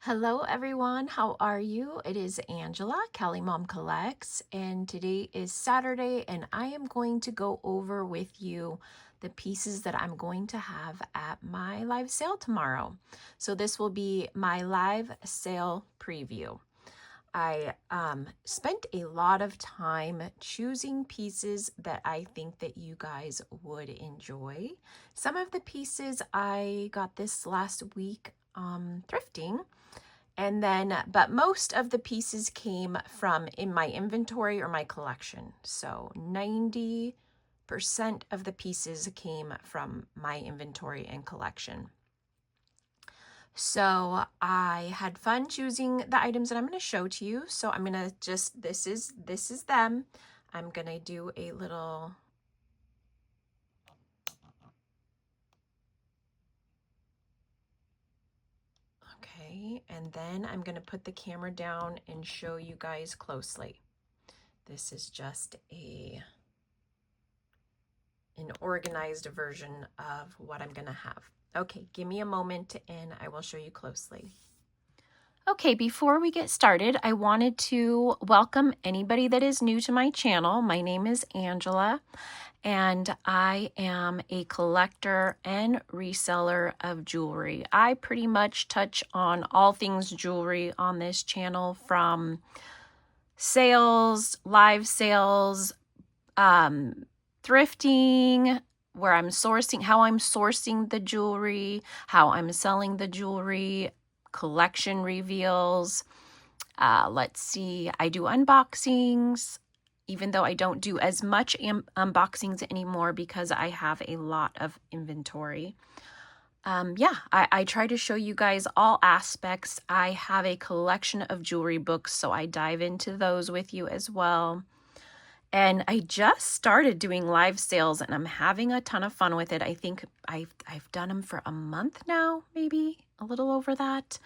Hello everyone, how are you? It is Angela, Cali Mom Collects, and today is Saturday and I am going to go over with you the pieces that I'm going to have at my live sale tomorrow. So this will be my live sale preview. I spent a lot of time choosing pieces that I think that you guys would enjoy. Some of the pieces I got this last week thrifting, and then, but most of the pieces came from in my inventory or my collection. So 90% of the pieces came from my inventory and collection. So I had fun choosing the items that I'm going to show to you. So I'm going to just, this is them. I'm going to do a little okay, and then I'm going to put the camera down and show you guys closely. This is just an organized version of what I'm going to have. Okay, give me a moment and I will show you closely. Okay, before we get started, I wanted to welcome anybody that is new to my channel. My name is Angela, and I am a collector and reseller of jewelry. I pretty much touch on all things jewelry on this channel, from sales, live sales, thrifting, where I'm sourcing, how I'm sourcing the jewelry, how I'm selling the jewelry, collection reveals. Let's see, I do unboxings, even though I don't do as much unboxings anymore because I have a lot of inventory. I try to show you guys all aspects. I have a collection of jewelry books, so I dive into those with you as well. And I just started doing live sales and I'm having a ton of fun with it. I think I've done them for a month now, maybe a little over that.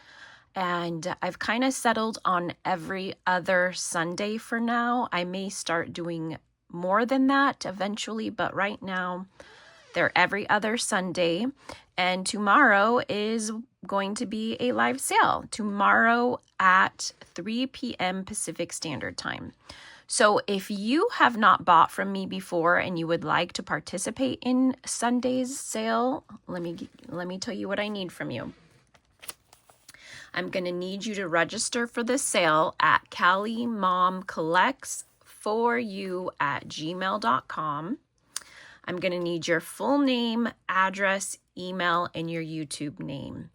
And I've kind of settled on every other Sunday for now. I may start doing more than that eventually, but right now they're every other Sunday. And tomorrow is going to be a live sale. Tomorrow at 3 p.m. Pacific Standard Time. So if you have not bought from me before and you would like to participate in Sunday's sale, let me tell you what I need from you. I'm going to need you to register for the sale at calimomcollects4you@gmail.com. I'm going to need your full name, address, email, and your YouTube name.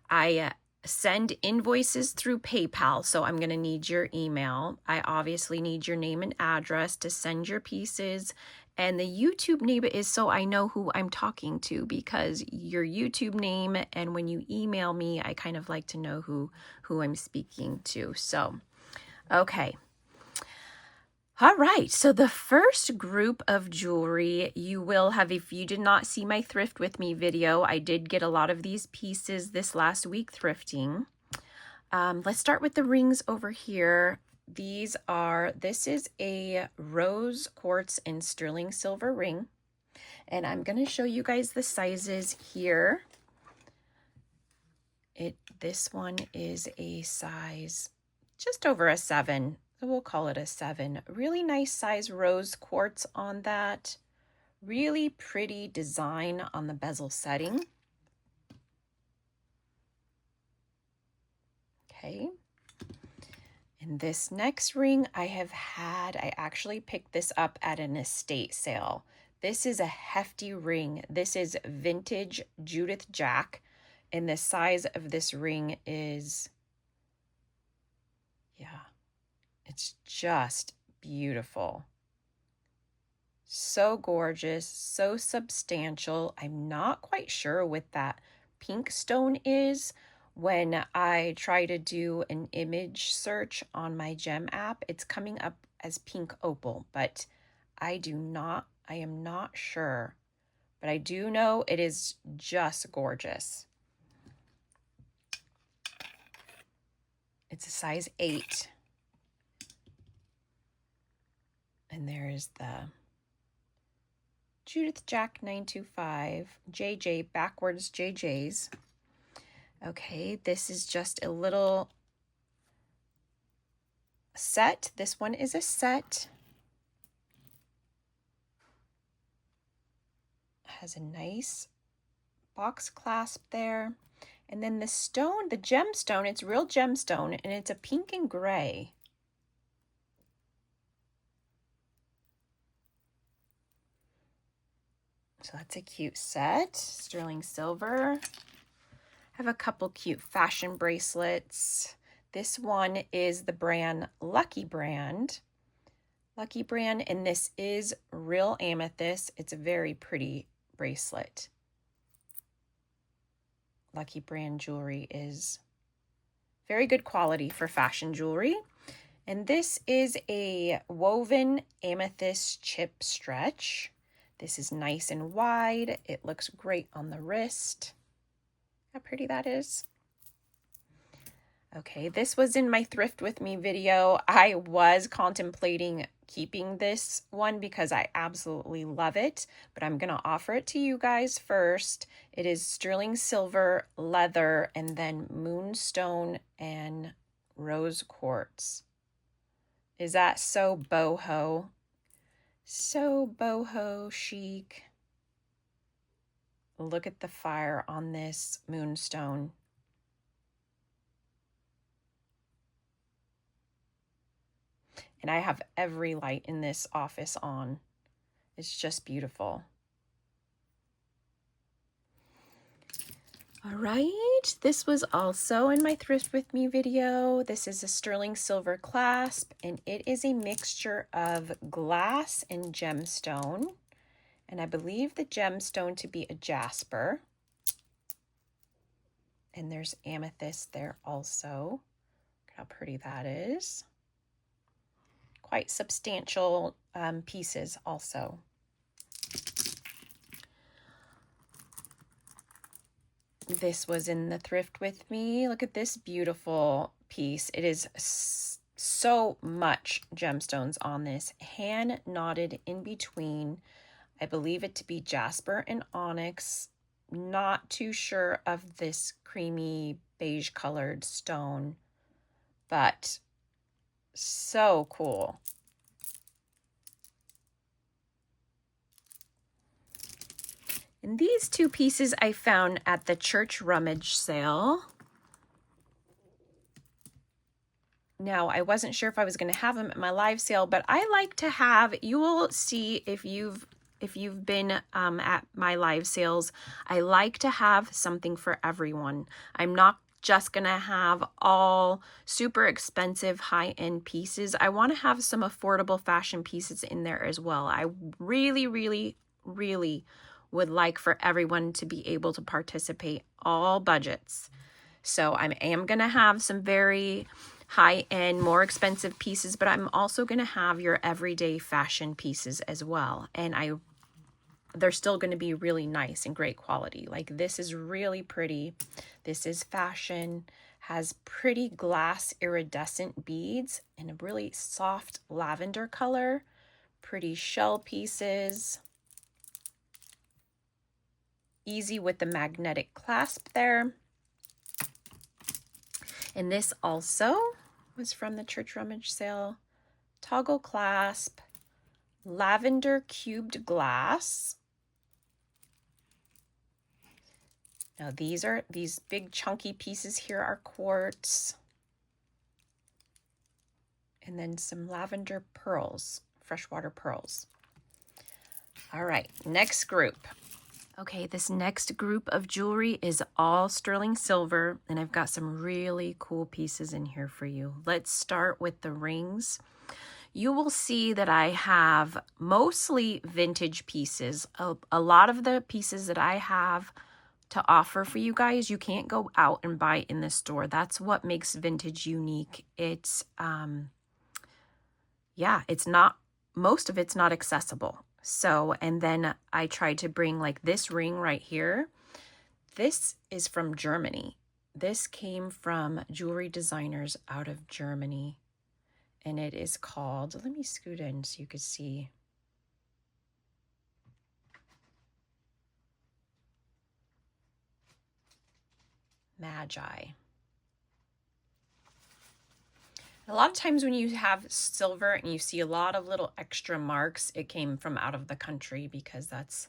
I send invoices through PayPal, so I'm going to need your email. I obviously need your name and address to send your pieces. And the YouTube name is so I know who I'm talking to, because your YouTube name, and when you email me, I kind of like to know who I'm speaking to. So, okay. All right, so the first group of jewelry you will have, if you did not see my thrift with me video, I did get a lot of these pieces this last week thrifting. Let's start with the rings over here. This is a rose quartz and sterling silver ring. And I'm going to show you guys the sizes here. This one is a size just over a 7. So we'll call it a 7. Really nice size rose quartz on that. Really pretty design on the bezel setting. Okay. And this next ring I actually picked this up at an estate sale. This is a hefty ring. This is vintage Judith Jack. And the size of this ring is, it's just beautiful. So gorgeous, so substantial. I'm not quite sure what that pink stone is. When I try to do an image search on my gem app, it's coming up as pink opal, but I am not sure. But I do know it is just gorgeous. It's a size 8. And there is the Judith Jack 925 JJ backwards JJs. Okay, this is just a little set. This one is a set. Has a nice box clasp there. And then the stone, the gemstone, it's real gemstone, and it's a pink and gray. So that's a cute set. Sterling silver. I have a couple cute fashion bracelets. This one is the brand Lucky Brand. Lucky Brand, and this is real amethyst. It's a very pretty bracelet. Lucky Brand jewelry is very good quality for fashion jewelry. And this is a woven amethyst chip stretch. This is nice and wide. It looks great on the wrist. How pretty that is. Okay, this was in my Thrift With Me video. I was contemplating keeping this one because I absolutely love it, but I'm going to offer it to you guys first. It is sterling silver, leather, and then moonstone and rose quartz. Is that so boho? So boho chic. Look at the fire on this moonstone. And I have every light in this office on. It's just beautiful. All right, this was also in my Thrift With Me video. This is a sterling silver clasp, and it is a mixture of glass and gemstone. And I believe the gemstone to be a jasper. And there's amethyst there also. Look how pretty that is. Quite substantial pieces also. This was in the Thrift With Me. Look at this beautiful piece. It is so much gemstones on this, hand knotted in between. I believe it to be jasper and onyx. Not too sure of this creamy beige colored stone, but so cool. And these two pieces I found at the church rummage sale. Now, I wasn't sure if I was going to have them at my live sale, but I like to have, you will see if you've been at my live sales, I like to have something for everyone. I'm not just going to have all super expensive high-end pieces. I want to have some affordable fashion pieces in there as well. I really, really, really would like for everyone to be able to participate, all budgets. So I am going to have some very high-end, more expensive pieces, but I'm also going to have your everyday fashion pieces as well. And they're still going to be really nice and great quality. Like this is really pretty. This is fashion, has pretty glass iridescent beads in a really soft lavender color, pretty shell pieces. Easy with the magnetic clasp there. And this also was from the church rummage sale. Toggle clasp, lavender cubed glass. Now these big chunky pieces here are quartz. And then some lavender pearls, freshwater pearls. All right, next group. Okay, this next group of jewelry is all sterling silver, and I've got some really cool pieces in here for you. Let's start with the rings. You will see that I have mostly vintage pieces. A lot of the pieces that I have to offer for you guys, you can't go out and buy in the store. That's what makes vintage unique. It's, it's not, most of it's not accessible. So, and then I tried to bring like this ring right here. This is from Germany. This came from jewelry designers out of Germany. And it is called, let me scoot in so you can see. Magi. A lot of times when you have silver and you see a lot of little extra marks, it came from out of the country because that's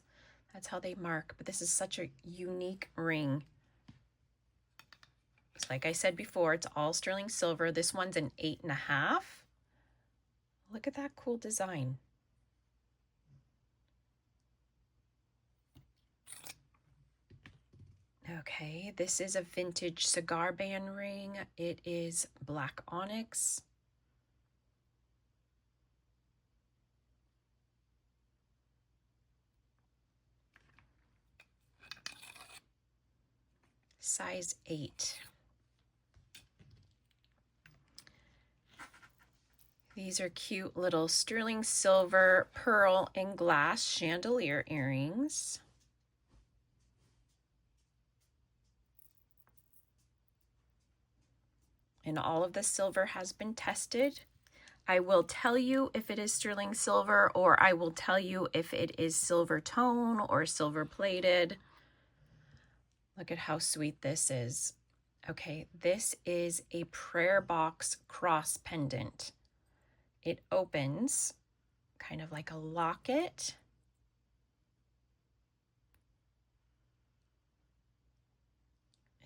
how they mark. But this is such a unique ring. So like I said before, it's all sterling silver. This one's an 8.5. Look at that cool design. Okay, this is a vintage cigar band ring. It is black onyx. Size 8. These are cute little sterling silver, pearl, and glass chandelier earrings. And all of the silver has been tested. I will tell you if it is sterling silver, or I will tell you if it is silver tone or silver plated. Look at how sweet this is. Okay, this is a prayer box cross pendant. It opens kind of like a locket.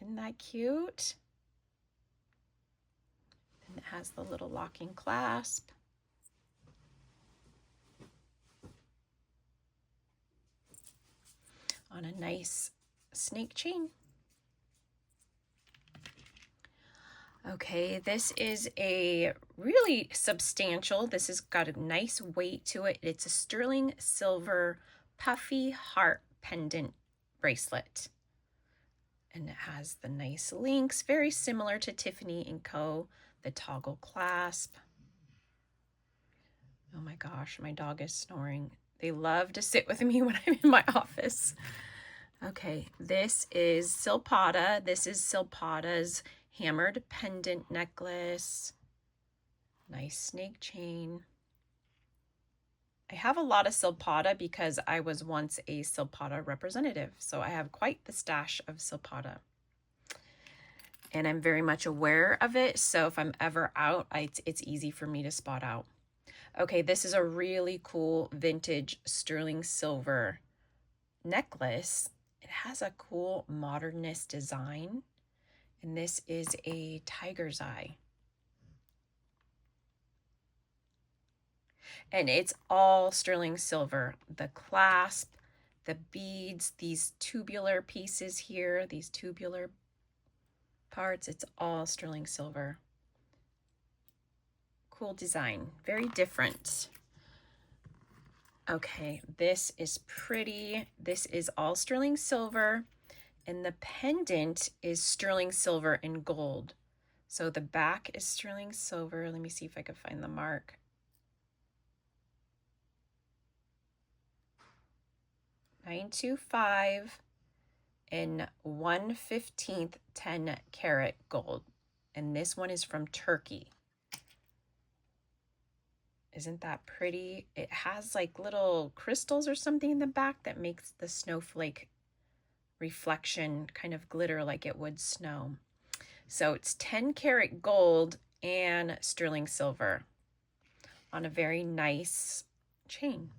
Isn't that cute? And it has the little locking clasp. On a nice snake chain. Okay, this is a really substantial, this has got a nice weight to it. It's a sterling silver puffy heart pendant bracelet. And it has the nice links, very similar to Tiffany & Co., the toggle clasp. Oh my gosh, my dog is snoring. They love to sit with me when I'm in my office. Okay, this is Silpada. This is Silpada's hammered pendant necklace. Nice snake chain. I have a lot of Silpada because I was once a Silpada representative, so I have quite the stash of Silpada. And I'm very much aware of it, so if I'm ever out, it's easy for me to spot out. Okay, this is a really cool vintage sterling silver necklace. It has a cool modernist design, and this is a tiger's eye. And it's all sterling silver. The clasp, the beads, these tubular pieces here, these tubular parts, it's all sterling silver. Cool design, very different. Okay, this is pretty. This is all sterling silver, and the pendant is sterling silver and gold. So the back is sterling silver. Let me see if I can find the mark. $925 and 1/15 10-karat gold. And this one is from Turkey. Isn't that pretty? It has like little crystals or something in the back that makes the snowflake reflection kind of glitter like it would snow. So it's 10-karat gold and sterling silver on a very nice chain.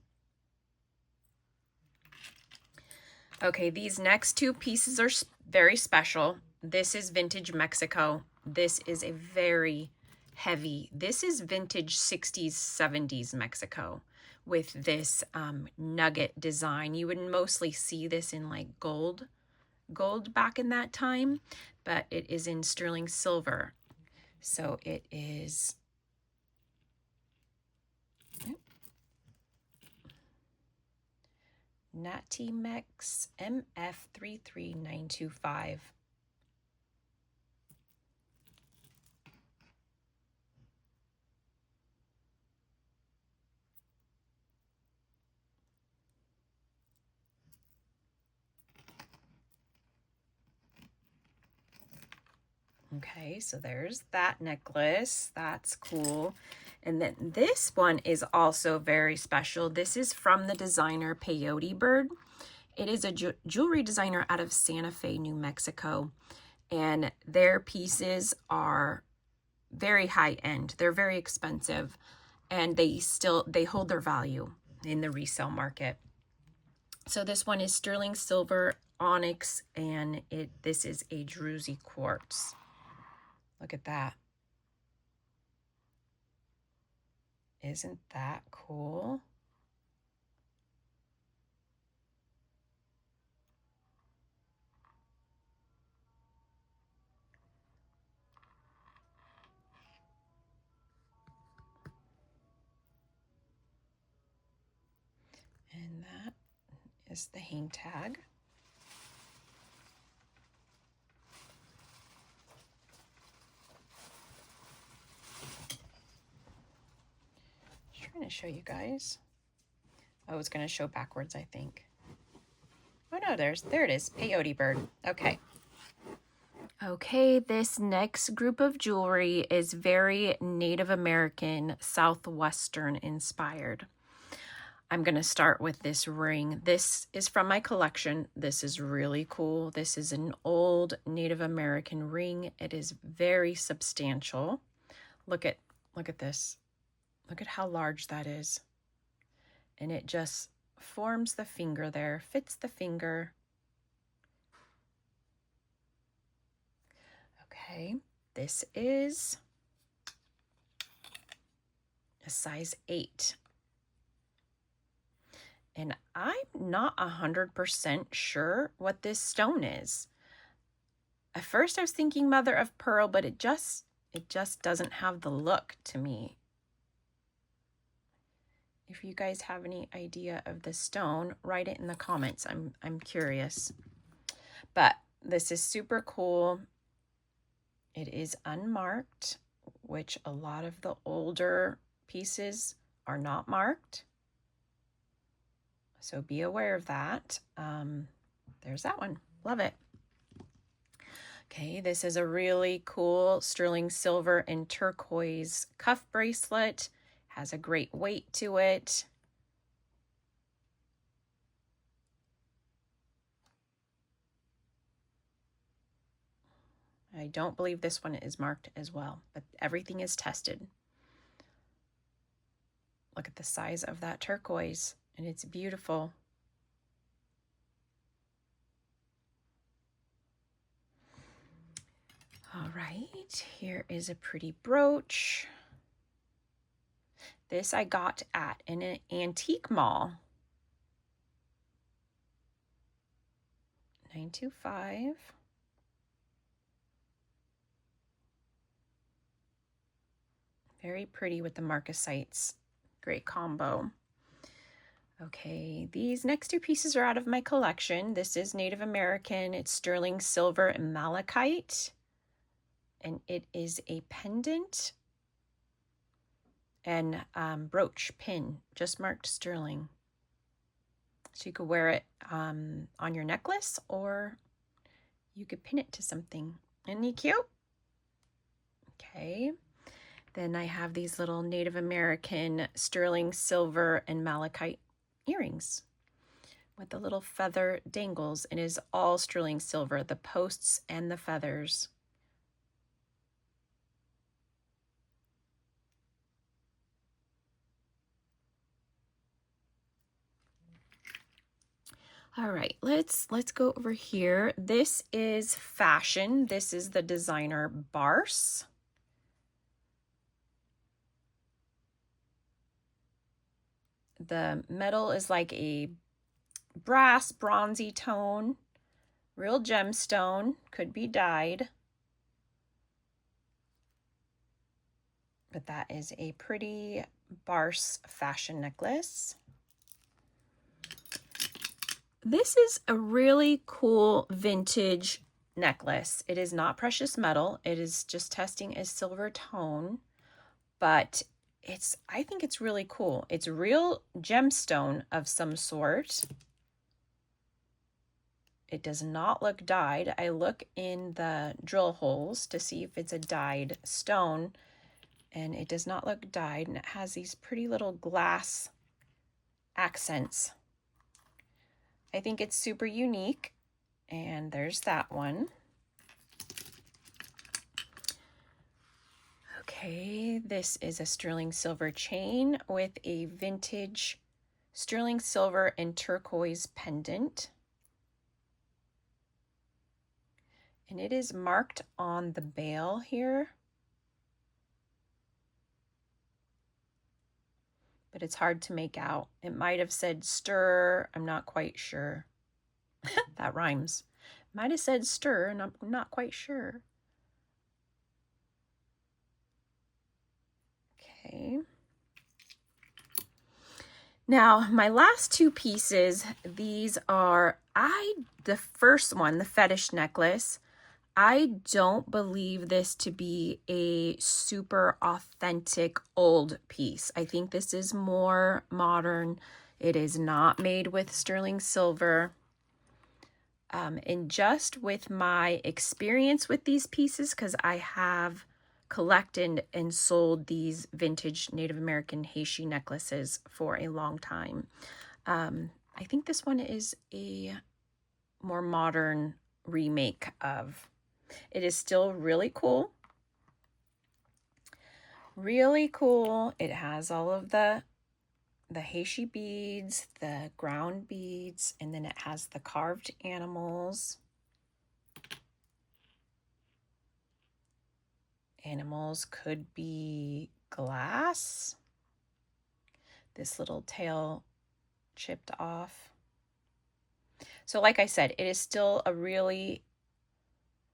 Okay, these next two pieces are very special. This is vintage Mexico. This is a very heavy, this is vintage 60s, 70s Mexico with this nugget design. You would mostly see this in like gold back in that time, but it is in sterling silver. So it is Natimex MF33925. Okay, so there's that necklace. That's cool. And then this one is also very special. This is from the designer Peyote Bird. It is a jewelry designer out of Santa Fe, New Mexico. and their pieces are very high end. They're very expensive, and they hold their value in the resale market. So this one is sterling silver onyx, and this is a druzy quartz. Look at that. Isn't that cool? And that is the hang tag. Just trying to show you guys. Oh, it's going to show backwards, I think. Oh no, there it is. Peyote bird. Okay. Okay, this next group of jewelry is very Native American, Southwestern inspired. I'm going to start with this ring. This is from my collection. This is really cool. This is an old Native American ring. It is very substantial. Look at this. Look at how large that is. And it just forms the finger there, fits the finger. Okay, this is a size 8. And I'm not 100% sure what this stone is. At first I was thinking mother of pearl, but it just doesn't have the look to me. If you guys have any idea of the stone, write it in the comments. I'm curious. But this is super cool. It is unmarked, which a lot of the older pieces are not marked. So be aware of that. There's that one. Love it. Okay, this is a really cool sterling silver and turquoise cuff bracelet. Has a great weight to it. I don't believe this one is marked as well, but everything is tested. Look at the size of that turquoise, and it's beautiful. All right, here is a pretty brooch. This I got at an antique mall. $9.25. Very pretty with the marcasites. Great combo. Okay, these next two pieces are out of my collection. This is Native American. It's sterling silver and malachite. And it is a pendant and brooch pin, just marked sterling. So you could wear it on your necklace, or you could pin it to something. Isn't he cute? Okay. Then I have these little Native American sterling silver and malachite earrings with the little feather dangles. It is all sterling silver, the posts and the feathers. All right, let's go over here. This is fashion. This is the designer Barse. The metal is like a brass, bronzy tone, real gemstone, could be dyed. But that is a pretty Barse fashion necklace. This is a really cool vintage necklace. It is not precious metal. It is just testing a silver tone, but I think it's really cool. It's a real gemstone of some sort. It does not look dyed. I look in the drill holes to see if it's a dyed stone, and it does not look dyed, and it has these pretty little glass accents. I think it's super unique, and there's that one. Okay, this is a sterling silver chain with a vintage sterling silver and turquoise pendant. And it is marked on the bail here, but it's hard to make out. It might have said stir, I'm not quite sure. That rhymes. Might have said stir, and I'm not quite sure. Okay. Now, my last two pieces, these are, the first one, the fetish necklace, I don't believe this to be a super authentic old piece. I think this is more modern. It is not made with sterling silver. And just with my experience with these pieces, because I have collected and sold these vintage Native American Heishi necklaces for a long time. I think this one is a more modern remake of. It is still really cool. Really cool. It has all of the Heishi beads, the ground beads, and then it has the carved animals. Animals could be glass. This little tail chipped off. So like I said, it is still a really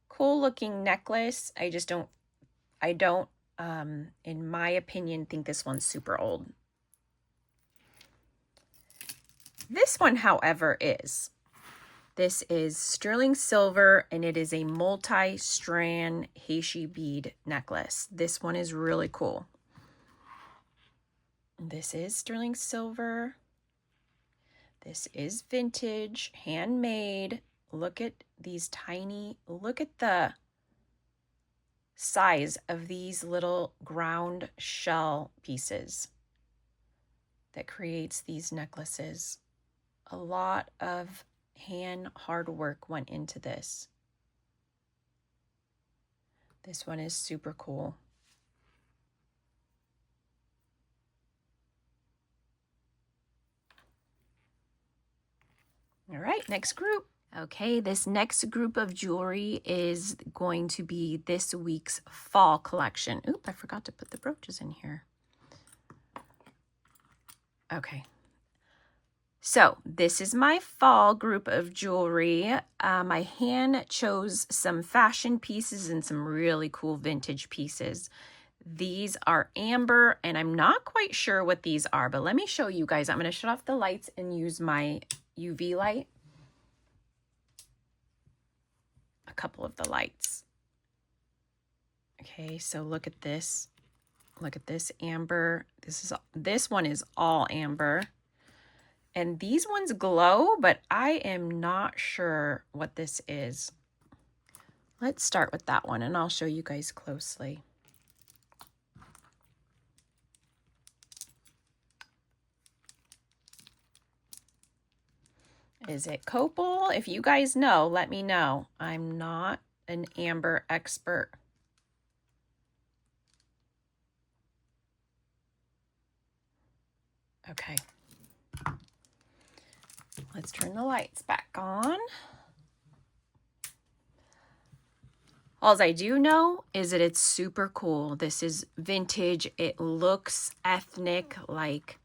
cool looking necklace. I don't, in my opinion, think this one's super old. This one, however, is. This is sterling silver, and it is a multi-strand Heishi bead necklace. This one is really cool. This is sterling silver. This is vintage, handmade. Look at these look at the size of these little ground shell pieces that creates these necklaces. A lot of hand hard work went into this. This one is super cool. All right, next group. Okay, this next group of jewelry is going to be this week's fall collection. Oop, I forgot to put the brooches in here. Okay. So this is my fall group of jewelry. I hand chose some fashion pieces and some really cool vintage pieces. These are amber, and I'm not quite sure what these are, but let me show you guys. I'm going to shut off the lights and use my UV light. A couple of the lights. Okay, so look at this. Look at this amber. This one is all amber. And these ones glow, but I am not sure what this is. Let's start with that one, and I'll show you guys closely. Is it copal? If you guys know, let me know. I'm not an amber expert. Okay. Let's turn the lights back on. All I do know is that it's super cool. This is vintage. It looks ethnic, like,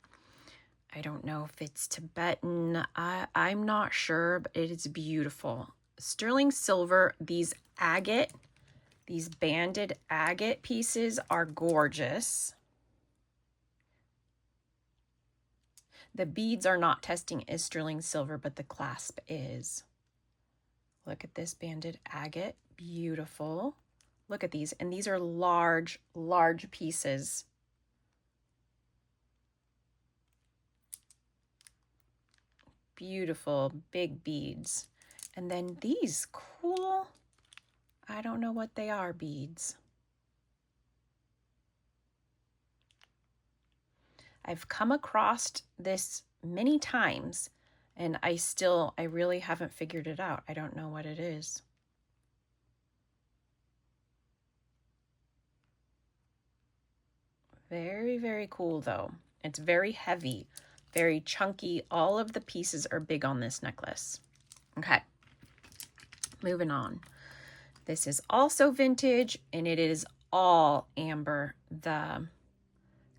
I don't know if it's Tibetan. I'm not sure, but it is beautiful. Sterling silver, these banded agate pieces are gorgeous. The beads are not testing as sterling silver, but the clasp is. Look at this banded agate. Beautiful. Look at these. And these are large, large pieces. Beautiful big beads. And then these cool, I don't know what they are, beads. I've come across this many times, and I really haven't figured it out. I don't know what it is. Very, very cool though. It's very heavy, very chunky. All of the pieces are big on this necklace. Okay, moving on. This is also vintage and it is all amber. The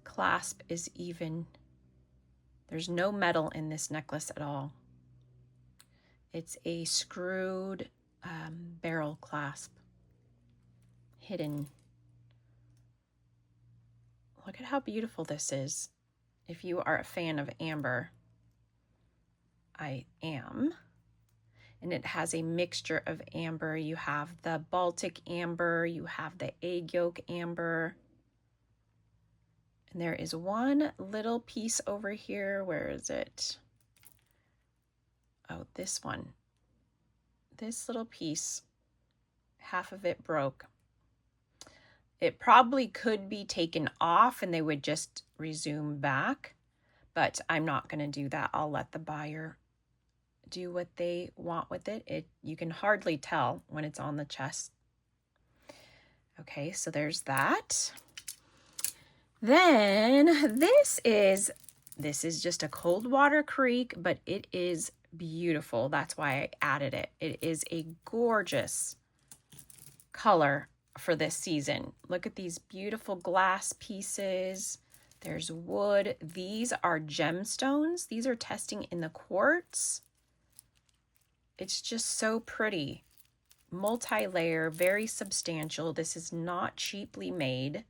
clasp is even, there's no metal in this necklace at all. It's a screwed barrel clasp, hidden. Look at how beautiful this is. If you are a fan of amber, I am. And it has a mixture of amber. You have the Baltic amber, you have the egg yolk amber. And there is one little piece over here. Where is it? Oh, this one. This little piece, half of it broke. It probably could be taken off and they would just resume back, but I'm not going to do that. I'll let the buyer do what they want with it. You can hardly tell when it's on the chest. Okay, so there's that. Then this is just a cold water creek, but it is beautiful. That's why I added it. It is a gorgeous color for this season. Look at these beautiful glass pieces. There's wood. These are gemstones. These are testing in the quartz. It's just so pretty. Multi-layer, very substantial. This is not cheaply made.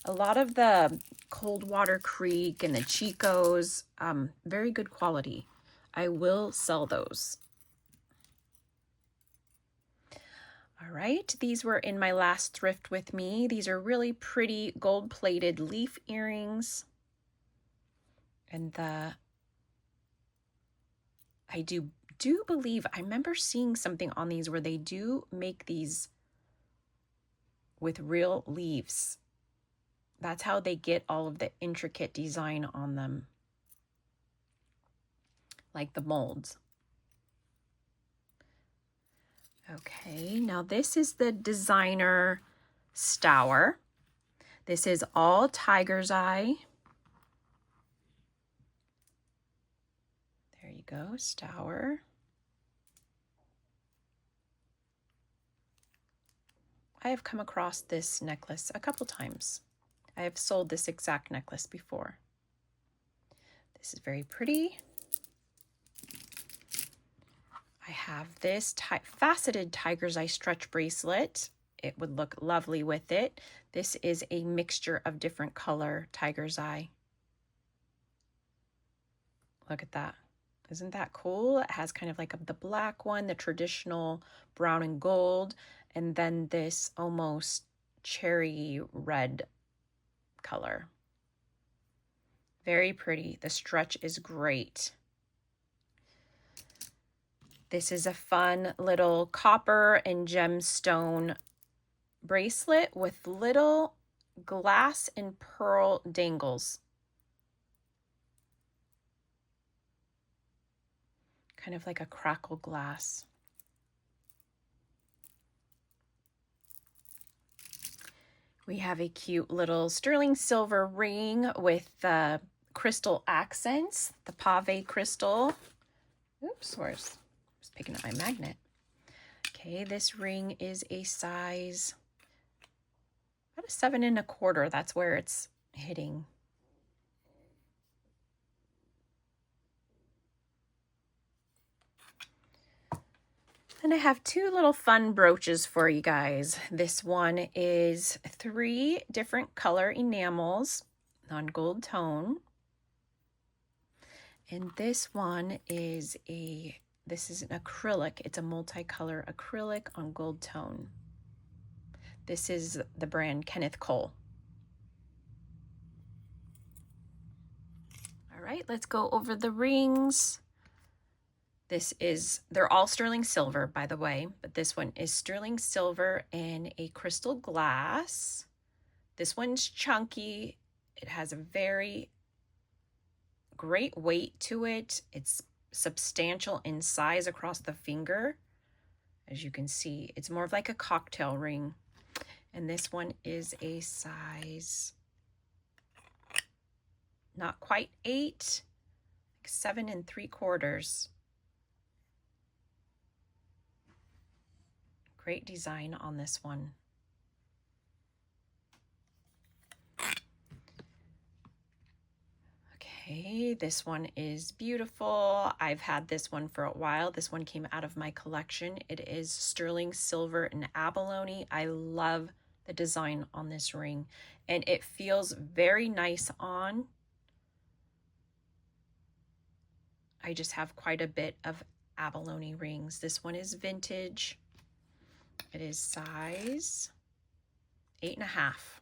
A lot of the Cold Water Creek and the Chicos, very good quality. I will sell those. All right, these were in my last thrift with me. These are really pretty gold-plated leaf earrings. And I do believe, I remember seeing something on these where they do make these with real leaves. That's how they get all of the intricate design on them, like the molds. Okay, now this is the designer Stour. This is all tiger's eye. There you go, Stour. I have come across this necklace a couple times. I have sold this exact necklace before. This is very pretty. I have this faceted tiger's eye stretch bracelet. It would look lovely with it. This is a mixture of different color tiger's eye. Look at that. Isn't that cool? It has kind of like the black one, the traditional brown and gold, and then this almost cherry red color. Very pretty. The stretch is great. This is a fun little copper and gemstone bracelet with little glass and pearl dangles. Kind of like a crackle glass. We have a cute little sterling silver ring with the crystal accents, the pave crystal. Oops, where's picking up my magnet. Okay, this ring is a size about a 7 1/4. That's where it's hitting. And I have two little fun brooches for you guys. This one is 3 different color enamels on gold tone. And this one is this is an acrylic. It's a multicolor acrylic on gold tone. This is the brand Kenneth Cole. All right, let's go over the rings. They're all sterling silver, by the way, but this one is sterling silver and a crystal glass. This one's chunky. It has a very great weight to it. It's substantial in size across the finger. As you can see, it's more of like a cocktail ring. And this one is a size not quite 8, like 7 3/4. Great design on this one. Okay, this one is beautiful. I've had this one for a while. This one came out of my collection. It is sterling silver and abalone. I love the design on this ring, and it feels very nice on. I just have quite a bit of abalone rings. This one is vintage. It is size 8.5.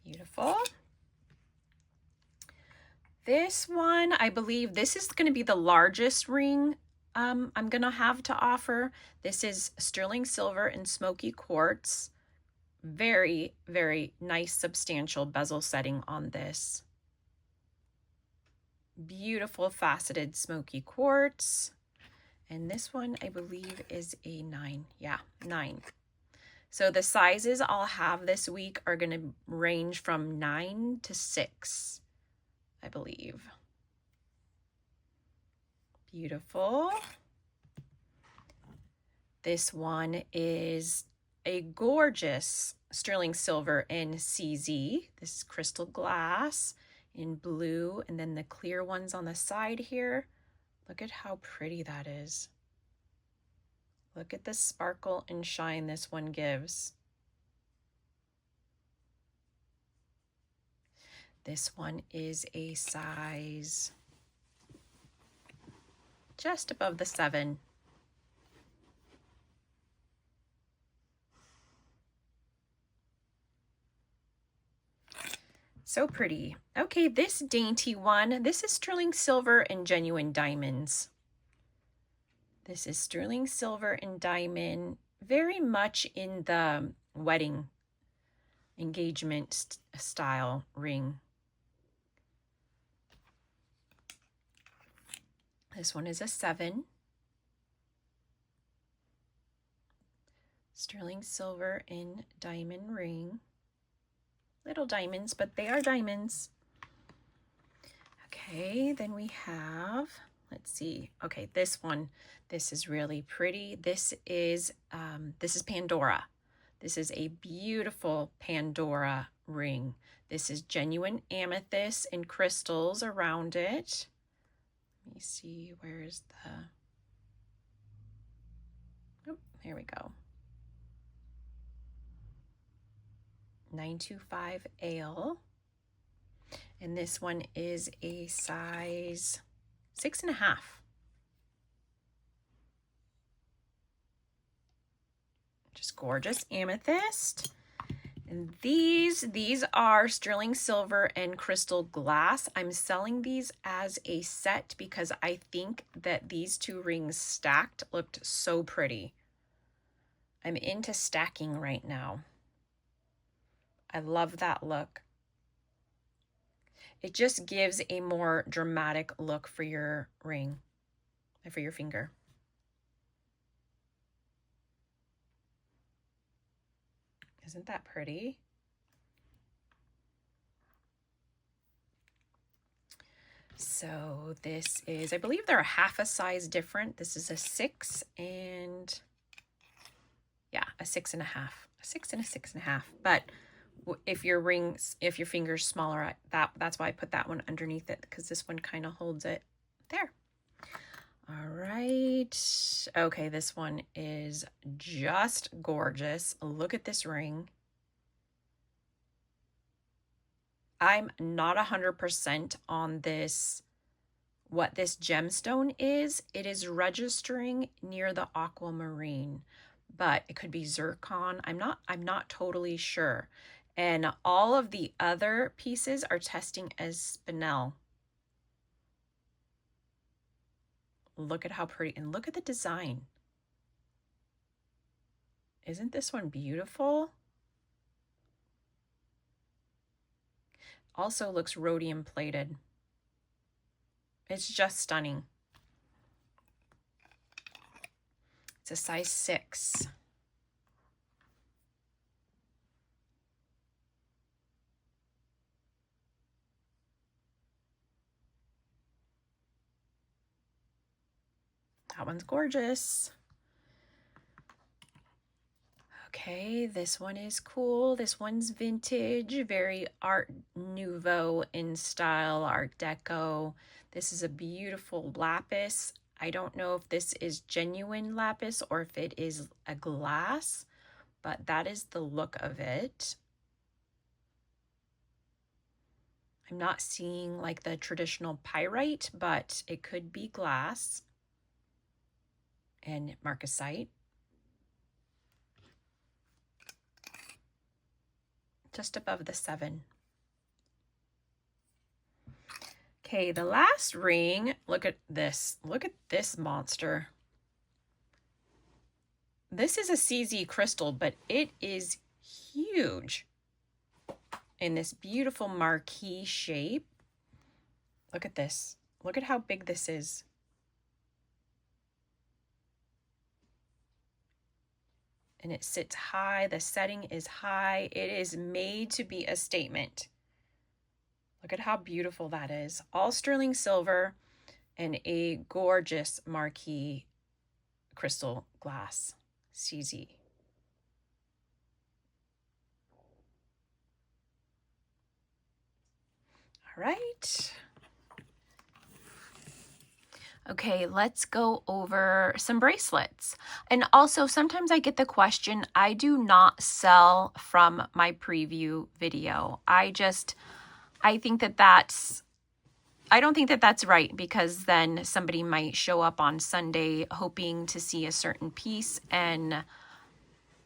Beautiful. This one, I believe this is going to be the largest ring I'm going to have to offer. This is sterling silver and smoky quartz. Very, very nice, substantial bezel setting on this. Beautiful faceted smoky quartz. And this one, I believe, is a 9. Yeah, 9. So the sizes I'll have this week are going to range from 9 to 6, I believe. Beautiful. This one is a gorgeous sterling silver in CZ. This is crystal glass in blue, and then the clear ones on the side here. Look at how pretty that is. Look at the sparkle and shine this one gives. This one is a size just above the 7. So pretty. Okay, this dainty one, this is sterling silver and genuine diamonds. This is sterling silver and diamond, very much in the wedding engagement style ring. This one is a 7. Sterling silver and diamond ring. Little diamonds, but they are diamonds. Okay, then we have, let's see. Okay, this one, this is really pretty. This is Pandora. This is a beautiful Pandora ring. This is genuine amethyst and crystals around it. Let me see, where's the, oh, here we go. 925 ale. And this one is a size 6.5. Just gorgeous amethyst. And these are sterling silver and crystal glass. I'm selling these as a set because I think that these two rings stacked looked so pretty. I'm into stacking right now. I love that look. It just gives a more dramatic look for your ring, for your finger. Isn't that pretty? So this is, I believe they're a half a size different. This is a 6 and, yeah, a 6.5. A 6 and a 6.5. But if your finger's smaller, that's why I put that one underneath it, because this one kind of holds it there. All right. Okay, this one is just gorgeous. Look at this ring. I'm not 100% on this, what this gemstone is. It is registering near the aquamarine, but it could be zircon. I'm not totally sure. And all of the other pieces are testing as spinel. Look at how pretty, and look at the design. Isn't this one beautiful? Also looks rhodium plated. It's just stunning. It's a size 6. That one's gorgeous. Okay, this one is cool. This one's vintage, very Art Nouveau in style, Art Deco. This is a beautiful lapis. I don't know if this is genuine lapis or if it is a glass, but that is the look of it. I'm not seeing like the traditional pyrite, but it could be glass and marcasite. Just above the 7. Okay, the last ring, look at this. Look at this monster. This is a CZ crystal, but it is huge in this beautiful marquee shape. Look at this. Look at how big this is. And it sits high. The setting is high. It is made to be a statement. Look at how beautiful that is. All sterling silver and a gorgeous marquee crystal glass CZ. All right. Okay, let's go over some bracelets. And also, sometimes I get the question, I do not sell from my preview video. I think that I don't think that that's right, because then somebody might show up on Sunday hoping to see a certain piece, and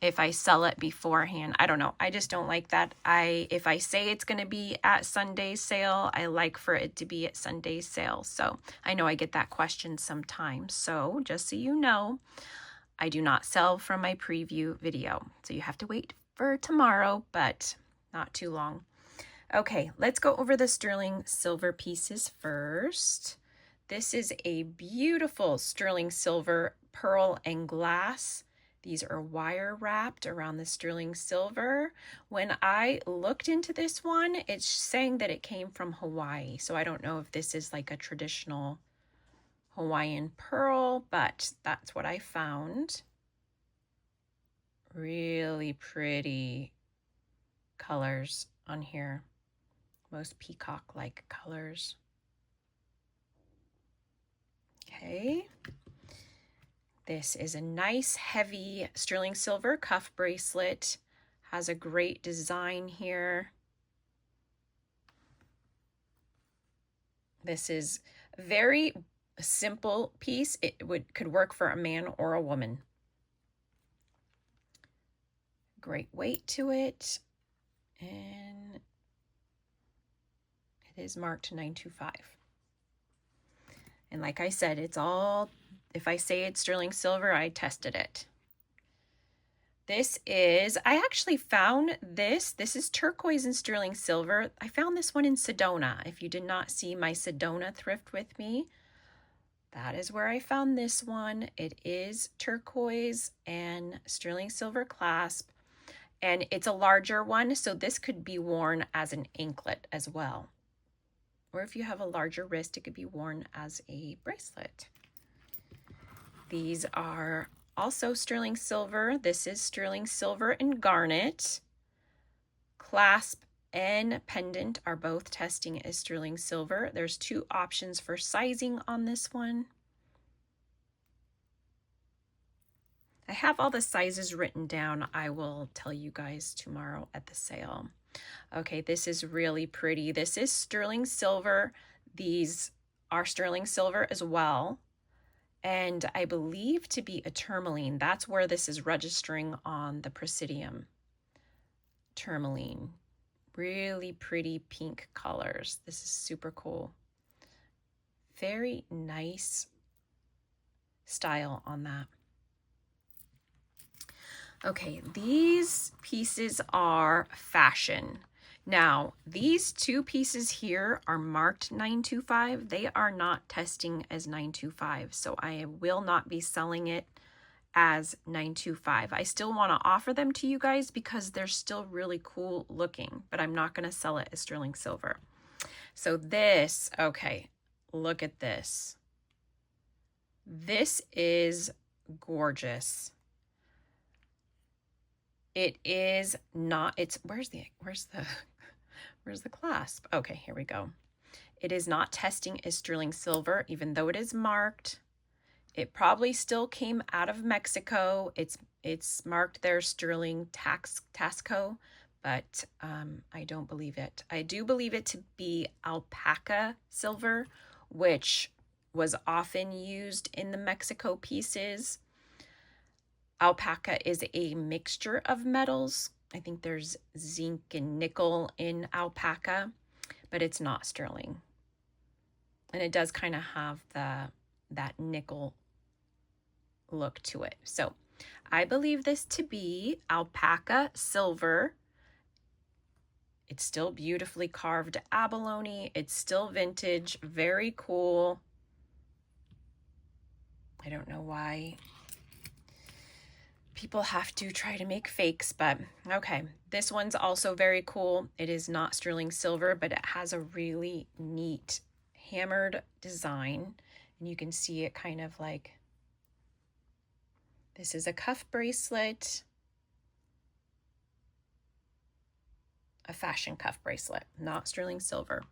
if I sell it beforehand, I don't know. I just don't like that. If I say it's going to be at Sunday's sale, I like for it to be at Sunday's sale. So I know I get that question sometimes. So just so you know, I do not sell from my preview video. So you have to wait for tomorrow, but not too long. Okay, let's go over the sterling silver pieces first. This is a beautiful sterling silver pearl and glass. These are wire wrapped around the sterling silver. When I looked into this one, it's saying that it came from Hawaii. So I don't know if this is like a traditional Hawaiian pearl, but that's what I found. Really pretty colors on here. Most peacock-like colors. Okay. This is a nice heavy sterling silver cuff bracelet. Has a great design here. This is a very simple piece. It could work for a man or a woman. Great weight to it. And it is marked 925. And like I said, it's all, if I say it's sterling silver, I tested it. This is, I actually found this. This is turquoise and sterling silver. I found this one in Sedona. If you did not see my Sedona thrift with me, that is where I found this one. It is turquoise and sterling silver clasp, and it's a larger one, so this could be worn as an anklet as well. Or if you have a larger wrist, it could be worn as a bracelet. These are also sterling silver. This is sterling silver and garnet. Clasp and pendant are both testing as sterling silver. There's 2 options for sizing on this one. I have all the sizes written down. I will tell you guys tomorrow at the sale. Okay, this is really pretty. This is sterling silver. These are sterling silver as well. And I believe to be a tourmaline. That's where this is registering on the Presidium. Tourmaline. Really pretty pink colors. This is super cool. Very nice style on that. Okay, these pieces are fashion. Now, these 2 pieces here are marked 925. They are not testing as 925, so I will not be selling it as 925. I still want to offer them to you guys because they're still really cool looking, but I'm not going to sell it as sterling silver. So this, okay, look at this. This is gorgeous. It is not, it's, where's the clasp? Okay, here we go. It is not testing as sterling silver, even though it is marked. It probably still came out of Mexico. It's marked there sterling Tasco, but I don't believe it. I do believe it to be alpaca silver, which was often used in the Mexico pieces. Alpaca is a mixture of metals. I think there's zinc and nickel in alpaca, but it's not sterling. And it does kind of have that nickel look to it. So I believe this to be alpaca silver. It's still beautifully carved abalone. It's still vintage, very cool. I don't know why people have to try to make fakes, but okay. This one's also very cool. It is not sterling silver, but it has a really neat hammered design. And you can see it kind of like, this is a cuff bracelet, a fashion cuff bracelet, not sterling silver.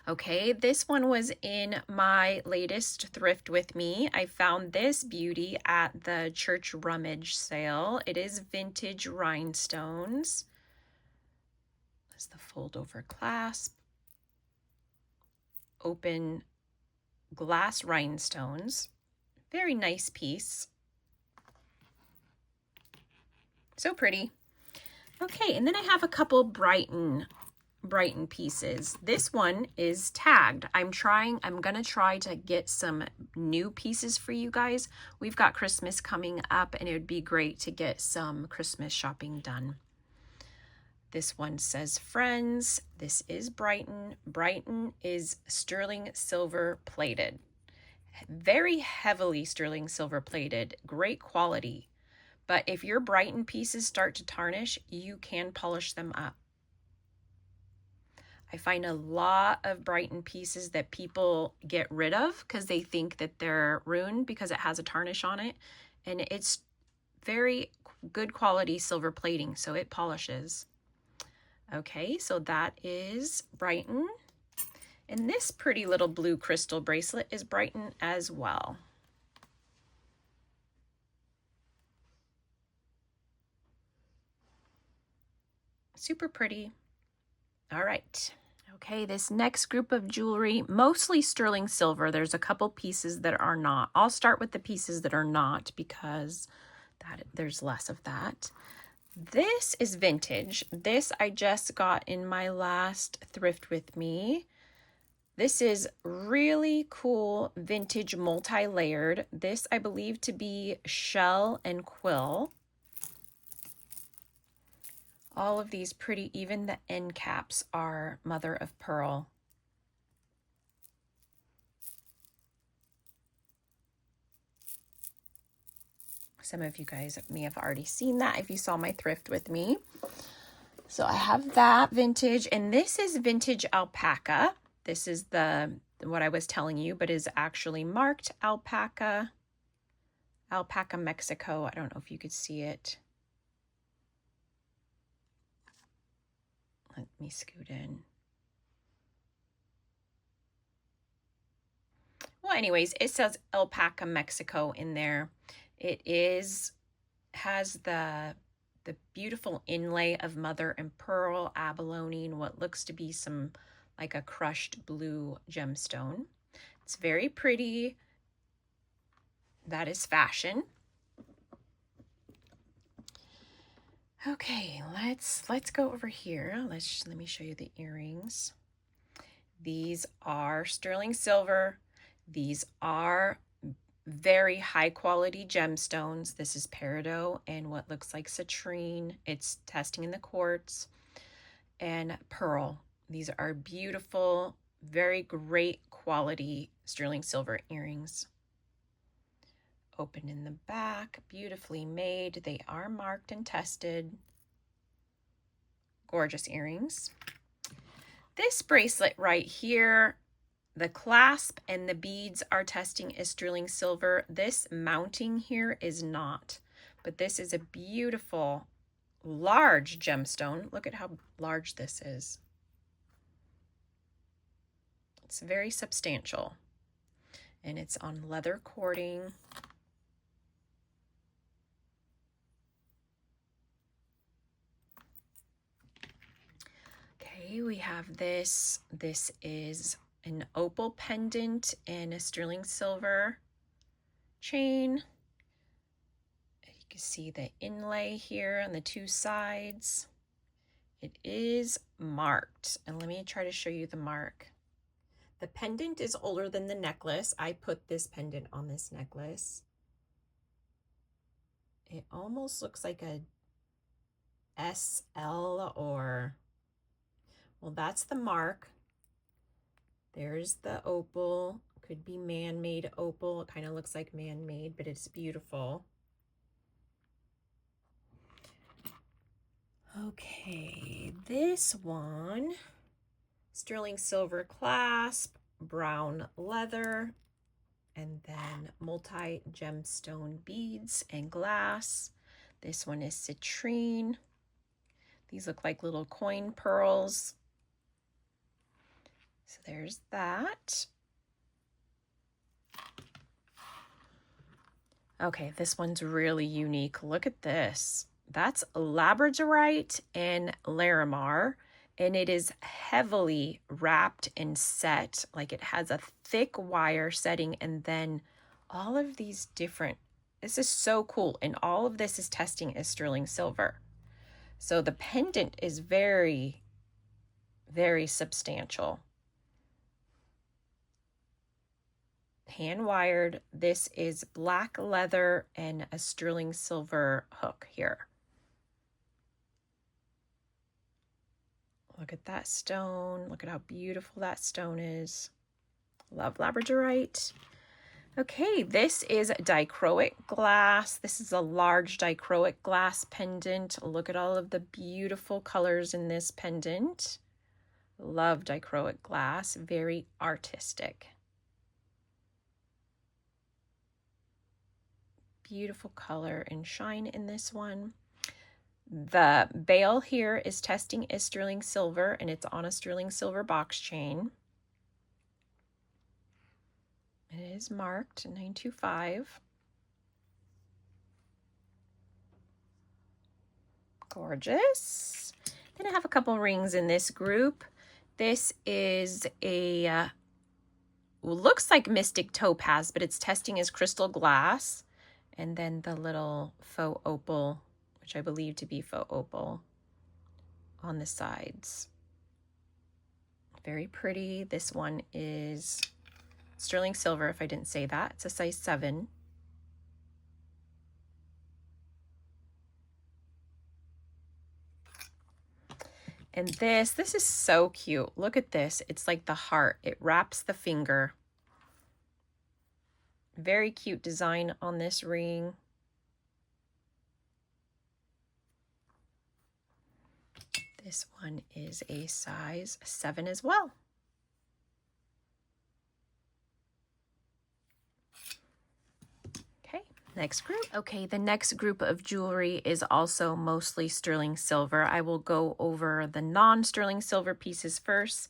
Okay, this one was in my latest thrift with me. I found this beauty at the church rummage sale. It is vintage rhinestones. That's the fold over clasp. Open glass rhinestones. Very nice piece. So pretty. Okay, and then I have a couple Brighton pieces. This one is tagged. I'm gonna try to get some new pieces for you guys. We've got Christmas coming up and it would be great to get some Christmas shopping done. This one says Friends. This is Brighton. Brighton is sterling silver plated. Very heavily sterling silver plated, great quality. But if your Brighton pieces start to tarnish, you can polish them up. I find a lot of Brighton pieces that people get rid of because they think that they're ruined because it has a tarnish on it. And it's very good quality silver plating, so it polishes. Okay, so that is Brighton. And this pretty little blue crystal bracelet is Brighton as well. Super pretty. All right. Okay, this next group of jewelry, mostly sterling silver. There's a couple pieces that are not. I'll start with the pieces that are not because there's less of that. This is vintage. This I just got in my last thrift with me. This is really cool vintage multi-layered. This I believe to be shell and quill. All of these pretty, even the end caps are mother of pearl. Some of you guys may have already seen that if you saw my thrift with me. So I have that vintage, and this is vintage alpaca. This is what I was telling you, but is actually marked alpaca. Alpaca Mexico. I don't know if you could see it. Let me scoot in. Well, anyways, it says Alpaca Mexico in there. It has the beautiful inlay of mother and pearl, abalone, and what looks to be some like a crushed blue gemstone. It's very pretty. That is fashion. Okay, let's go over here. Let me show you the earrings. These are sterling silver. These are very high quality gemstones. This is peridot and what looks like citrine. It's testing in the quartz, and pearl. These are beautiful, very great quality sterling silver earrings. Open in the back, beautifully made. They are marked and tested. Gorgeous earrings. This bracelet right here The clasp and the beads are testing as sterling silver. This mounting here is not, but this is a beautiful, large gemstone. Look at how large this is. It's very substantial, and it's on leather cording. Okay, we have this. This is an opal pendant and a sterling silver chain. You can see the inlay here on the two sides. It is marked, and let me try to show you the mark. The pendant is older than the necklace. I put this pendant on this necklace. It almost looks like a SL or, well, that's the mark. There's the opal. Could be man-made opal. It kind of looks like man-made, but it's beautiful. Okay, this one, sterling silver clasp, brown leather, and then multi-gemstone beads and glass. This one is citrine. These look like little coin pearls. So there's that. Okay, this one's really unique. Look at this. That's labradorite and larimar, and it is heavily wrapped and set. Like it has a thick wire setting, and then all of these different, this is so cool. And all of this is testing as sterling silver. So the pendant is very, very substantial. Hand wired. This is black leather and a sterling silver hook here. Look at that stone. Look at how beautiful that stone is. Love labradorite. Okay, this is dichroic glass. This is a large dichroic glass pendant. Look at all of the beautiful colors in this pendant. Love dichroic glass. Very artistic. Beautiful color and shine in this one. The bail here is testing as sterling silver, and it's on a sterling silver box chain. It is marked 925. Gorgeous. Then I have a couple rings in this group. This is a, looks like mystic topaz, but it's testing as crystal glass. And then the little faux opal, which I believe to be faux opal, on the sides. Very pretty. This one is sterling silver, if I didn't say that. It's a size 7. And this is so cute. Look at this. It's like the heart. It wraps the finger. Very cute design on this ring. This one is a size 7 as well. Okay, next group. Okay, the next group of jewelry is also mostly sterling silver. I will go over the non-sterling silver pieces first.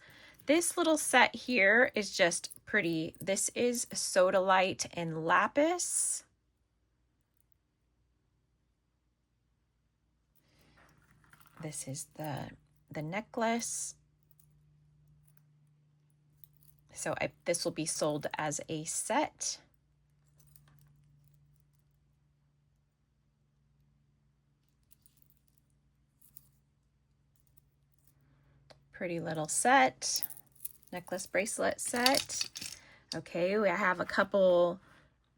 This little set here is just pretty. This is sodalite and lapis. This is the necklace. So this will be sold as a set. Pretty little set. Necklace bracelet set. Okay, we have a couple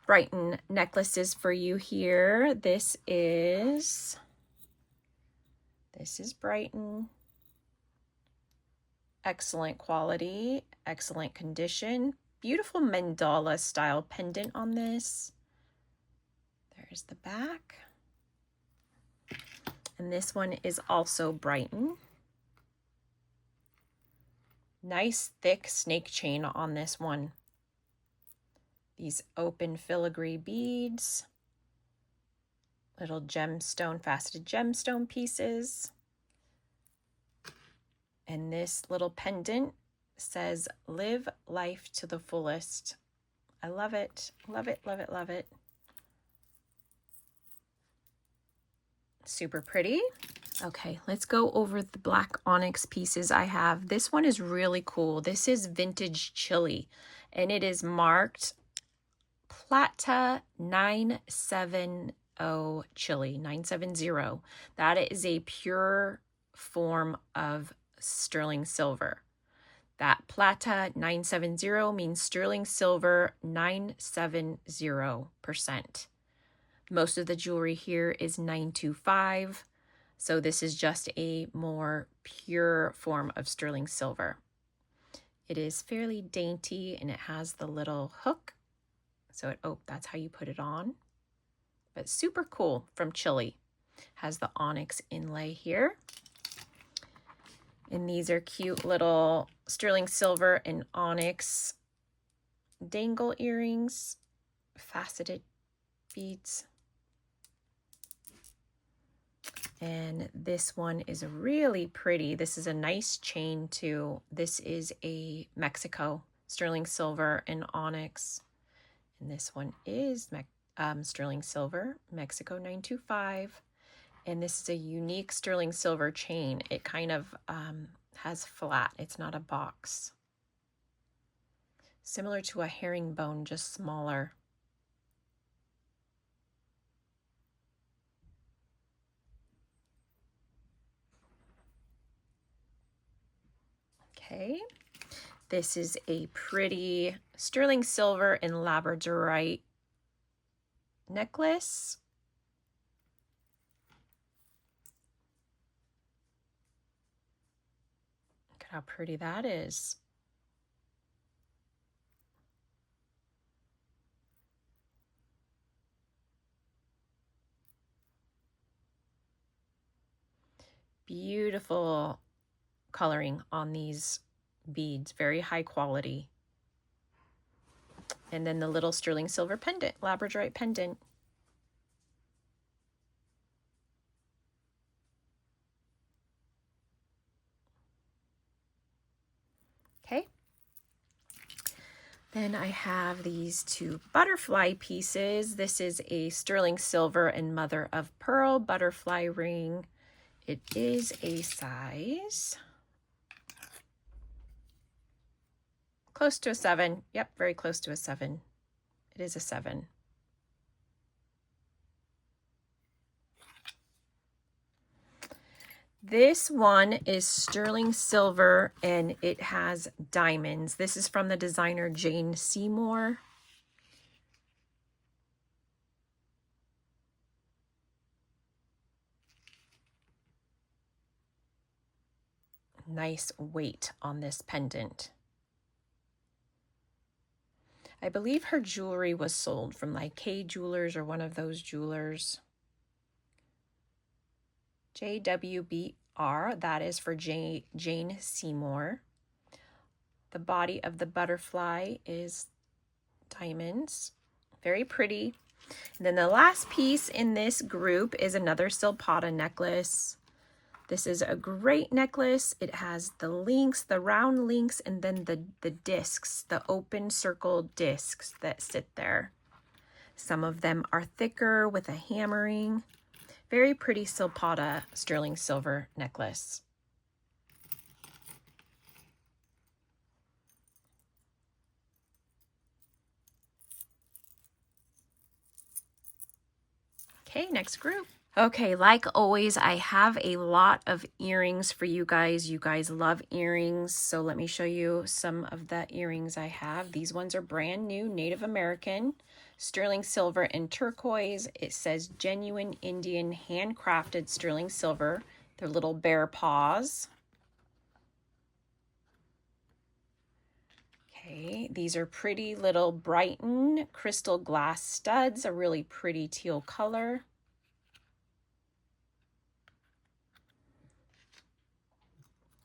Brighton necklaces for you here. This is Brighton. Excellent quality, excellent condition. Beautiful mandala style pendant on this. There's the back. And this one is also Brighton. Nice thick snake chain on this one. These open filigree beads, little gemstone, faceted gemstone pieces. And this little pendant says, "Live life to the fullest." I love it, love it, love it, love it. Super pretty. Okay, let's go over the black onyx pieces I have. This one is really cool. This is vintage chili, and it is marked Plata 970 chili, 970. That is a pure form of sterling silver. That Plata 970 means sterling silver 970%. Most of the jewelry here is 925. So this is just a more pure form of sterling silver. It is fairly dainty and it has the little hook. So that's how you put it on. But super cool from Chile. Has the onyx inlay here. And these are cute little sterling silver and onyx dangle earrings, faceted beads. And this one is really pretty. This is a nice chain too. This is a Mexico sterling silver and onyx. And this one is sterling silver, Mexico 925. And this is a unique sterling silver chain. It kind of has flat. It's not a box. Similar to a herringbone, just smaller. Okay, this is a pretty sterling silver and labradorite necklace. Look at how pretty that is. Beautiful coloring on these beads, very high quality. And then the little sterling silver pendant, labradorite pendant. Okay. Then I have these two butterfly pieces. This is a sterling silver and mother of pearl butterfly ring. It is a size close to a 7. Yep, very close to a 7. It is a 7. This one is sterling silver and it has diamonds. This is from the designer Jane Seymour. Nice weight on this pendant. I believe her jewelry was sold from like K Jewelers or one of those jewelers. JWBR, that is for Jane Seymour. The body of the butterfly is diamonds. Very pretty. And then the last piece in this group is another Silpata necklace. This is a great necklace. It has the links, the round links, and then the discs, the open circle discs that sit there. Some of them are thicker with a hammering. Very pretty Silpata sterling silver necklace. Okay, next group. Okay, like always, I have a lot of earrings for you guys. You guys love earrings, so let me show you some of the earrings I have. These ones are brand new, Native American, sterling silver and turquoise. It says genuine Indian handcrafted sterling silver. They're little bear paws. Okay, these are pretty little Brighton crystal glass studs, a really pretty teal color.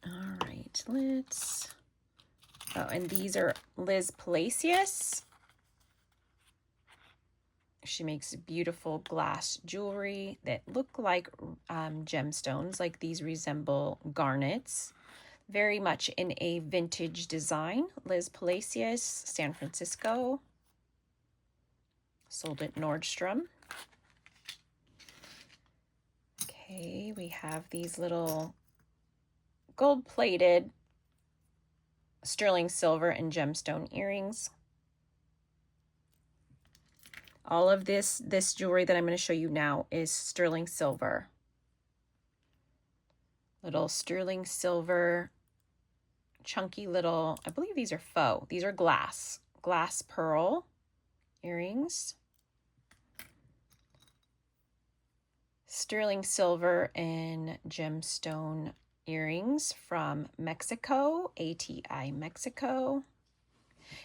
All right, let's Oh, and these are Liz Palacios. She makes beautiful glass jewelry that look like gemstones, like these resemble garnets. Very much in a vintage design. Liz Palacios, San Francisco. Sold at Nordstrom. Okay, we have these little gold-plated sterling silver and gemstone earrings. All of this jewelry that I'm going to show you now is sterling silver. Little sterling silver, chunky little, I believe these are faux. These are glass pearl earrings. Sterling silver and gemstone earrings from Mexico, ATI Mexico.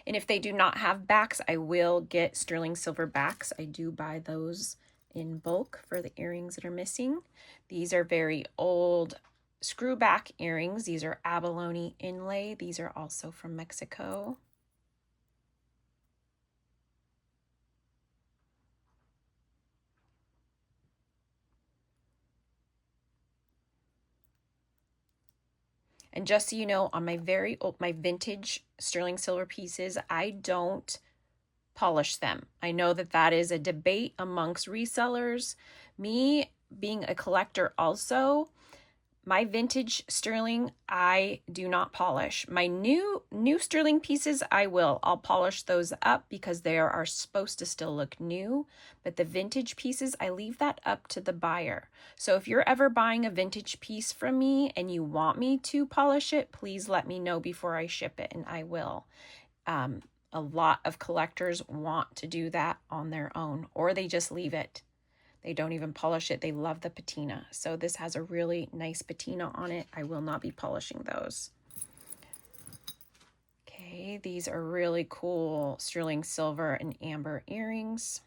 And if they do not have backs, I will get sterling silver backs. I do buy those in bulk for the earrings that are missing. These are very old screw back earrings. These are abalone inlay. These are also from Mexico. And just so you know, on my very old, my vintage sterling silver pieces, I don't polish them. I know that that is a debate amongst resellers. Me being a collector also, my vintage sterling, I do not polish. My new sterling pieces, I'll polish those up because they are supposed to still look new. But the vintage pieces, I leave that up to the buyer. So if you're ever buying a vintage piece from me and you want me to polish it, please let me know before I ship it and I will. A lot of collectors want to do that on their own, or they just leave it. They don't even polish it. They love the patina. So this has a really nice patina on it. I will not be polishing those. Okay, these are really cool sterling silver and amber earrings.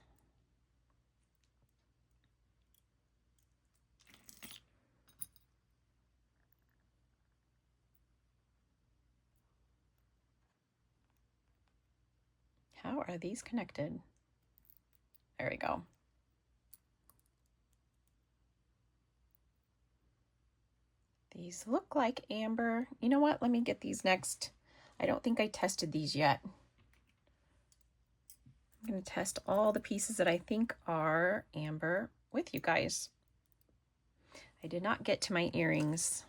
How are these connected? There we go. These look like amber. You know what? Let me get these next. I don't think I tested these yet. I'm going to test all the pieces that I think are amber with you guys. I did not get to my earrings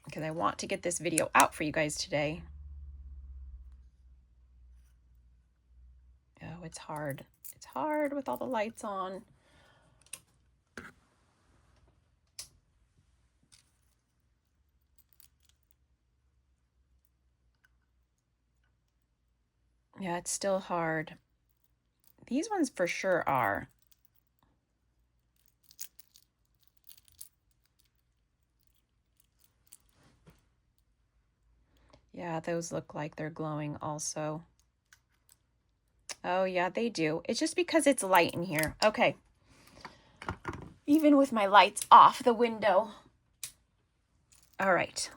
because I want to get this video out for you guys today. Oh, it's hard. It's hard with all the lights on. Yeah, it's still hard. These ones for sure are. Yeah, those look like they're glowing also. Oh yeah, they do. It's just because it's light in here. Okay. Even with my lights off the window. All right,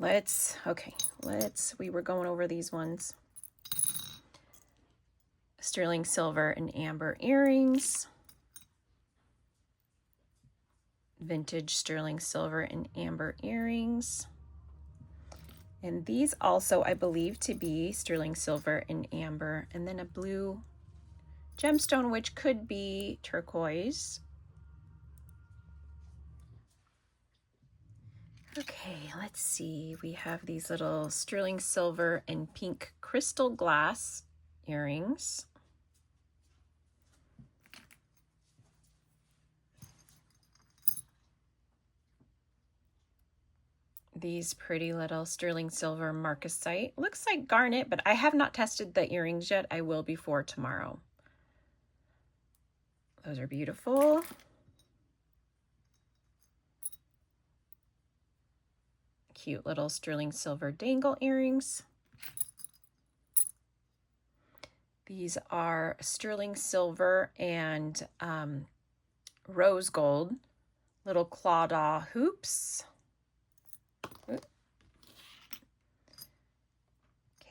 we were going over these ones. Sterling silver and amber earrings. Vintage sterling silver and amber earrings. And these also, I believe, to be sterling silver and amber. And then a blue gemstone, which could be turquoise. Okay, let's see. We have these little sterling silver and pink crystal glass earrings. These pretty little sterling silver marcasite. Looks like garnet, but I have not tested the earrings yet. I will before tomorrow. Those are beautiful. Cute little sterling silver dangle earrings. These are sterling silver and rose gold little clawdaw hoops.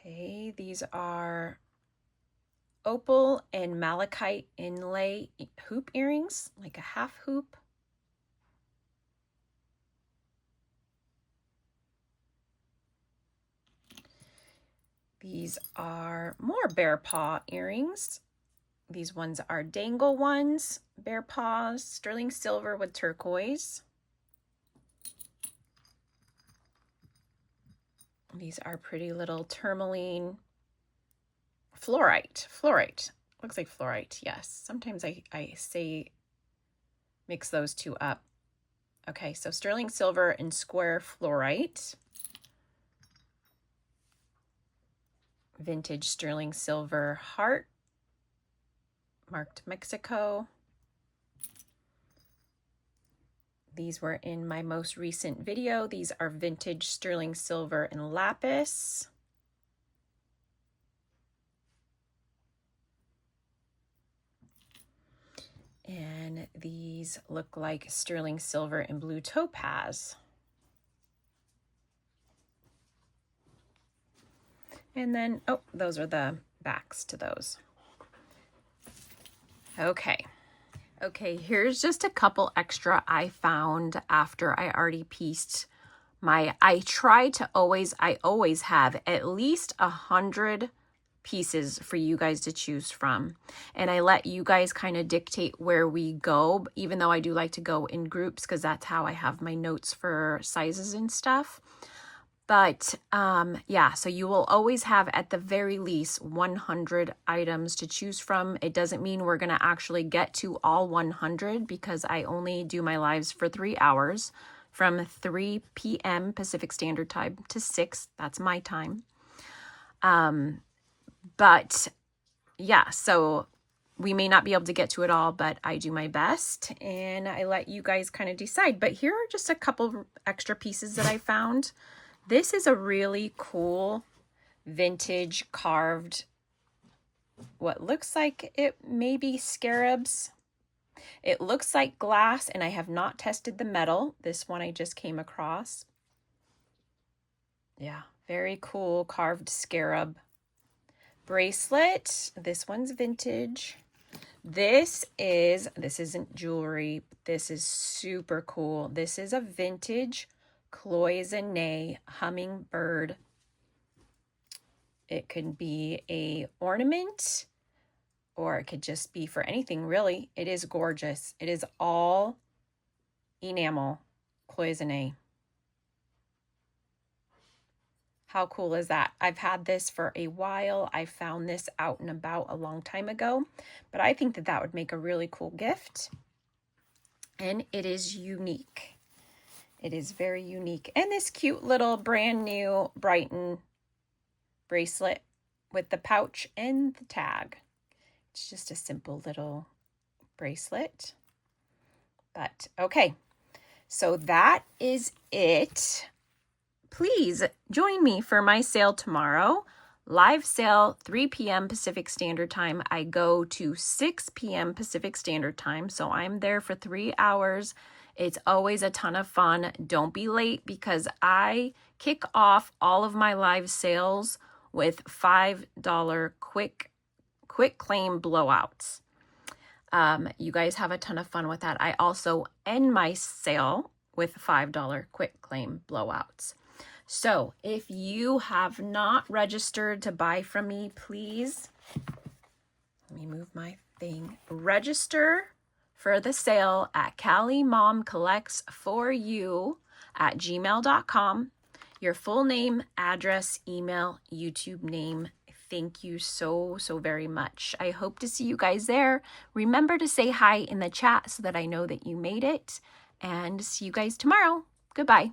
Okay, these are opal and malachite inlay hoop earrings, like a half hoop. These are more bear paw earrings. These ones are dangle ones, bear paws, sterling silver with turquoise. These are pretty little tourmaline fluorite. Looks like fluorite, yes. Sometimes I say mix those two up. Okay, so sterling silver and square fluorite. Vintage sterling silver heart, marked Mexico. These were in my most recent video. These are vintage sterling silver and lapis. And these look like sterling silver and blue topaz. And then, oh, those are the backs to those. Okay, here's just a couple extra I found after I already pieced my, I always have at least 100 pieces for you guys to choose from. And I let you guys kind of dictate where we go, even though I do like to go in groups because that's how I have my notes for sizes and stuff. But yeah, so you will always have at the very least 100 items to choose from. It doesn't mean we're going to actually get to all 100 because I only do my lives for 3 hours from 3 p.m. Pacific Standard Time to 6. That's my time. But yeah, so we may not be able to get to it all, but I do my best and I let you guys kind of decide. But here are just a couple extra pieces that I found. This is a really cool vintage carved, what looks like it may be scarabs. It looks like glass and I have not tested the metal. This one I just came across. Yeah, very cool carved scarab bracelet. This one's vintage. This isn't jewelry. This is super cool. This is a vintage cloisonne hummingbird. It could be a ornament or it could just be for anything really. It is gorgeous. It is all enamel cloisonne. How cool is that? I've had this for a while. I found this out and about a long time ago, but I think that that would make a really cool gift. And it is unique. It is very unique. And this cute little brand new Brighton bracelet with the pouch and the tag. It's just a simple little bracelet. But okay, so that is it. Please join me for my sale tomorrow. Live sale, 3 p.m. Pacific Standard Time. I go to 6 p.m. Pacific Standard Time, so I'm there for 3 hours. It's always a ton of fun. Don't be late because I kick off all of my live sales with $5 quick claim blowouts. You guys have a ton of fun with that. I also end my sale with $5 quick claim blowouts. So if you have not registered to buy from me, please, let me move my thing. Register for the sale at CallieMomCollects4You@gmail.com. Your full name, address, email, YouTube name. Thank you so very much. I hope to see you guys there. Remember to say hi in the chat so that I know that you made it. And see you guys tomorrow. Goodbye.